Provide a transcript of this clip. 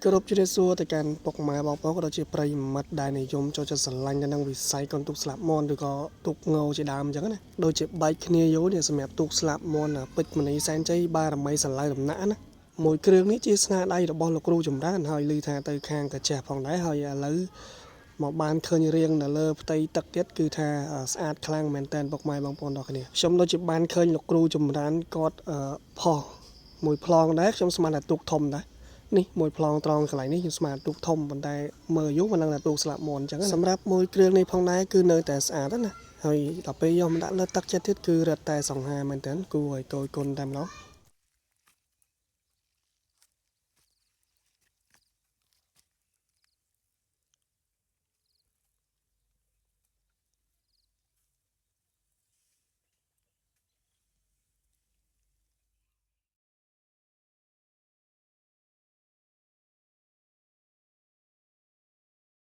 គោរពជ្រាបសួរទៅកាន់ពុកម៉ែបងប្អូនក៏ដូចជាប្រិយមិត្តដែលនិយមចូលចិត្តស្រឡាញ់ទៅនឹងវិស័យកូនទូកស្លាប់មន់ឬក៏ទូកងោជាដើមអញ្ចឹងណាដូចជាបែកគ្នាយោនេះសម្រាប់ទូកស្លាប់មន់ពេជ្រមณีសែនជ័យបារមីសាឡៅដំណាក់ណាមួយគ្រឿងនេះជាស្នាដៃរបស់លោកគ្រូចម្រើនហើយឮថាទៅខាងកាចេះផងដែរហើយឥឡូវមកបានឃើញរៀងនៅលើផ្ទៃទឹកទៀតគឺថាស្អាតខ្លាំងមែនតើពុកម៉ែបងប្អូនទាំងគ្នាខ្ញុំដូចជាបានឃើញលោកគ្រូចម្រើនគាត់ផុសមួយប្លង់ដែរខ្ញុំស្មានថាទូកធំដែរនេះមួយប្លង់ត្រង់កន្លែងនេះខ្ញុំស្មានទូកធំប៉ុន្តែមើលយូរមិនដឹងថាទូកស្លាប់មន់អញ្ចឹងសម្រាប់មួយគ្រឿងនេះផងដែរគឺនៅតែស្អាតណាហើយដល់ពេលយកមកដាក់លើទឹកចិត្តទៀតគឺរឹតតែសង្ហាមែនតើគួរឲ្យកយគុណតែម្ដង